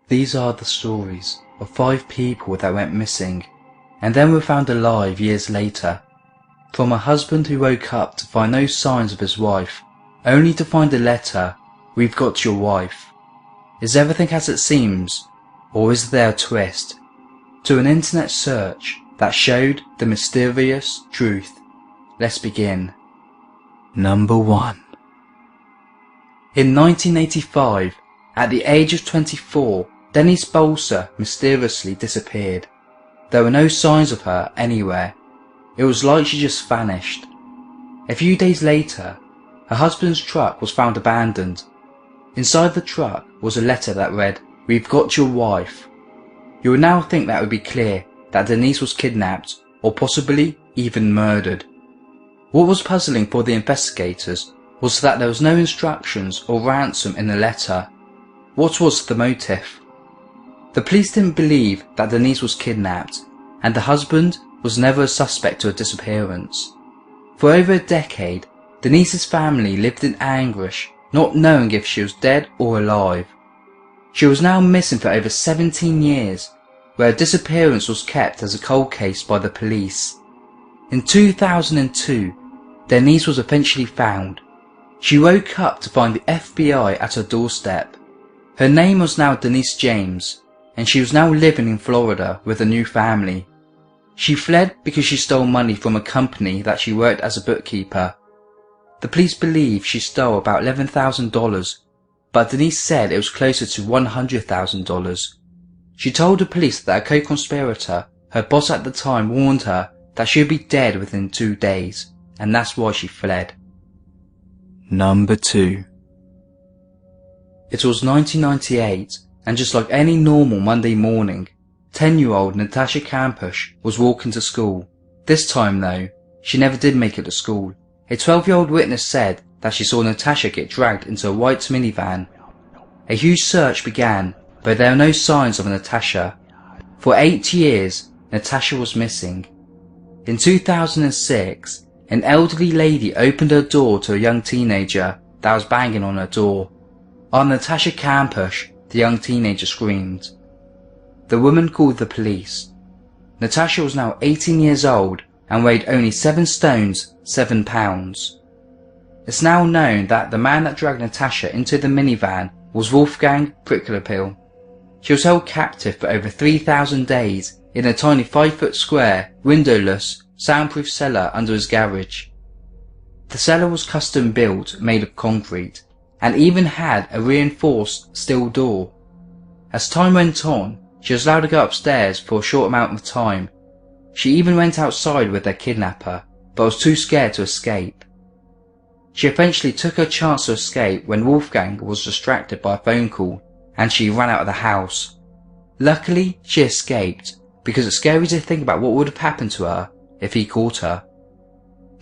These are the stories of 5 people that went missing and then were found alive years later. From a husband who woke up to find no signs of his wife, only to find a letter, "We've got your wife." Is everything as it seems, or is there a twist? To an internet search that showed the mysterious truth. Let's begin. Number 1. In 1985, at the age of 24, Denise Bolser mysteriously disappeared. There were no signs of her anywhere. It was like she just vanished. A few days later, her husband's truck was found abandoned. Inside the truck was a letter that read, "We've got your wife." You would now think that would be clear that Denise was kidnapped or possibly even murdered. What was puzzling for the investigators was that there was no instructions or ransom in the letter. What was the motive? The police didn't believe that Denise was kidnapped, and the husband was never a suspect to a disappearance. For over a decade, Denise's family lived in anguish, not knowing if she was dead or alive. She was now missing for over 17 years, where her disappearance was kept as a cold case by the police. In 2002, Denise was eventually found. She woke up to find the FBI at her doorstep. Her name was now Denise James, and she was now living in Florida with a new family. She fled because she stole money from a company that she worked as a bookkeeper. The police believe she stole about $11,000, but Denise said it was closer to $100,000. She told the police that a co-conspirator, her boss at the time, warned her that she would be dead within 2 days, and that's why she fled. Number 2. It was 1998, and just like any normal Monday morning, 10-year-old Natasha Kampusch was walking to school. This time though, she never did make it to school. A 12-year-old witness said that she saw Natasha get dragged into a white minivan. A huge search began, but there were no signs of Natasha. For 8 years, Natasha was missing. In 2006, an elderly lady opened her door to a young teenager that was banging on her door. "I'm Natasha Kampusch," the young teenager screamed. The woman called the police. Natasha was now 18 years old and weighed only 7 stones, 7 pounds. It's now known that the man that dragged Natasha into the minivan was Wolfgang Pricklepil. She was held captive for over 3,000 days in a tiny 5-foot square, windowless, soundproof cellar under his garage. The cellar was custom built, made of concrete, and even had a reinforced steel door. As time went on, she was allowed to go upstairs for a short amount of time. She even went outside with their kidnapper, but was too scared to escape. She eventually took her chance to escape when Wolfgang was distracted by a phone call, and she ran out of the house. Luckily, she escaped, because it's scary to think about what would have happened to her if he caught her.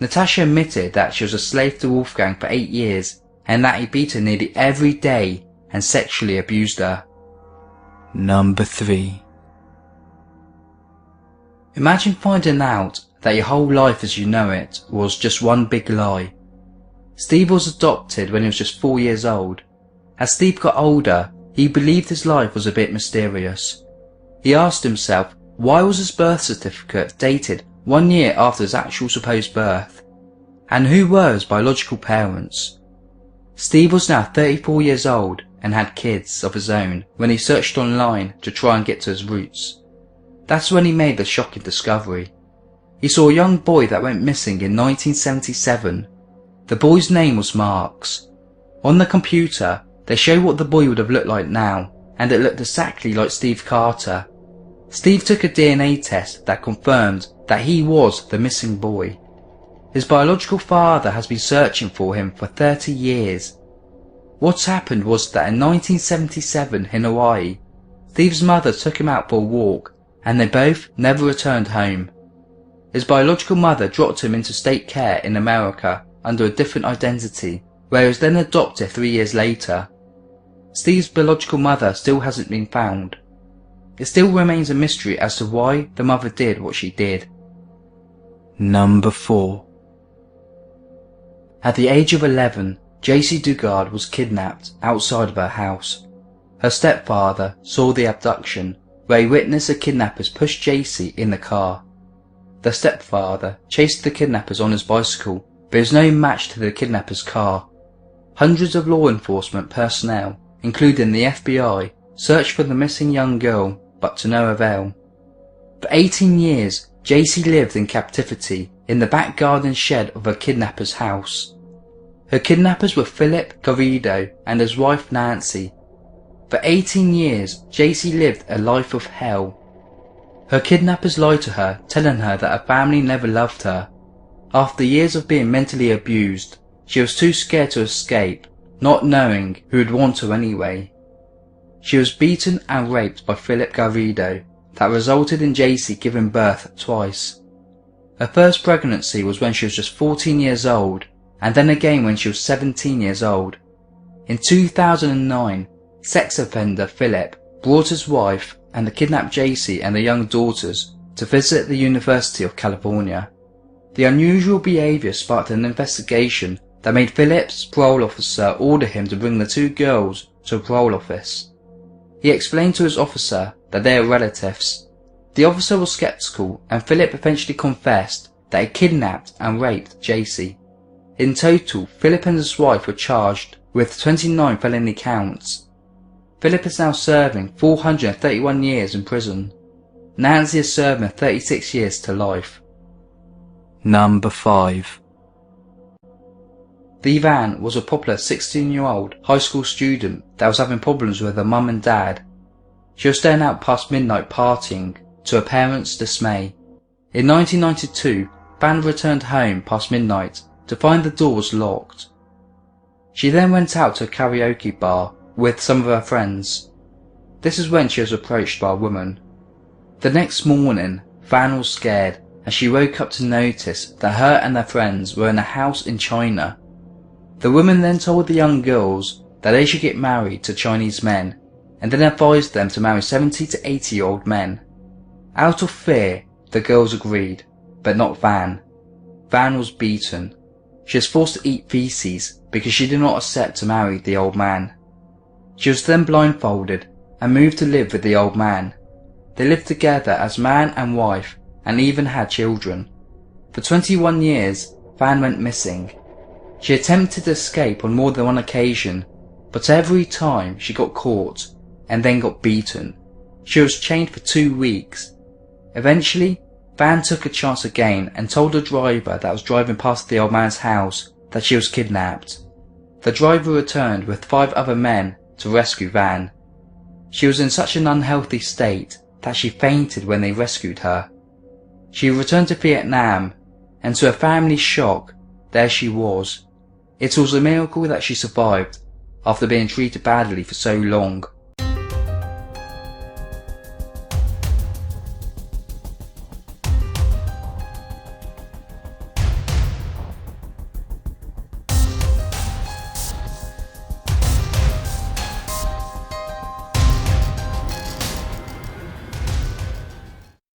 Natasha admitted that she was a slave to Wolfgang for 8 years, and that he beat her nearly every day and sexually abused her. Number 3. Imagine finding out that your whole life as you know it was just one big lie. Steve was adopted when he was just 4 years old. As Steve got older, he believed his life was a bit mysterious. He asked himself, why was his birth certificate dated 1 year after his actual supposed birth? And who were his biological parents? Steve was now 34 years old and had kids of his own when he searched online to try and get to his roots. That's when he made the shocking discovery. He saw a young boy that went missing in 1977. The boy's name was Marks. On the computer, they show what the boy would have looked like now, and it looked exactly like Steve Carter. Steve took a DNA test that confirmed that he was the missing boy. His biological father has been searching for him for 30 years. What's happened was that in 1977 in Hawaii, Steve's mother took him out for a walk, and they both never returned home. His biological mother dropped him into state care in America under a different identity, where he was then adopted 3 years later. Steve's biological mother still hasn't been found. It still remains a mystery as to why the mother did what she did. Number 4. At the age of 11, JC Dugard was kidnapped outside of her house. Her stepfather saw the abduction, where he witnessed the kidnappers push JC in the car. The stepfather chased the kidnappers on his bicycle, but he was no match to the kidnappers' car. Hundreds of law enforcement personnel, including the FBI, searched for the missing young girl, but to no avail. For 18 years, JC lived in captivity in the back garden shed of her kidnapper's house. Her kidnappers were Philip Garrido and his wife Nancy. For 18 years, JC lived a life of hell. Her kidnappers lied to her, telling her that her family never loved her. After years of being mentally abused, she was too scared to escape, not knowing who would want her anyway. She was beaten and raped by Philip Garrido, that resulted in JC giving birth twice. Her first pregnancy was when she was just 14 years old, and then again when she was 17 years old. In 2009, sex offender Philip brought his wife and the kidnapped JC and their young daughters to visit the University of California. The unusual behaviour sparked an investigation that made Philip's parole officer order him to bring the two girls to a parole office. He explained to his officer that they are relatives. The officer was skeptical, and Philip eventually confessed that he kidnapped and raped JC. In total, Philip and his wife were charged with 29 felony counts. Philip is now serving 431 years in prison. Nancy is serving 36 years to life. Number 5. Dee Van was a popular 16-year-old high school student that was having problems with her mum and dad. She was staying out past midnight partying, to her parents' dismay. In 1992, Van returned home past midnight to find the doors locked. She then went out to a karaoke bar with some of her friends. This is when she was approached by a woman. The next morning, Van was scared as she woke up to notice that her and their friends were in a house in China. The woman then told the young girls that they should get married to Chinese men, and then advised them to marry 70 to 80-year-old men. Out of fear, the girls agreed, but not Van. Van was beaten. She was forced to eat feces because she did not accept to marry the old man. She was then blindfolded and moved to live with the old man. They lived together as man and wife and even had children. For 21 years, Van went missing. She attempted to escape on more than one occasion, but every time she got caught and then got beaten. She was chained for 2 weeks. Eventually, Van took a chance again and told the driver that was driving past the old man's house that she was kidnapped. The driver returned with 5 other men to rescue Van. She was in such an unhealthy state that she fainted when they rescued her. She returned to Vietnam, and to her family's shock, there she was. It was a miracle that she survived after being treated badly for so long.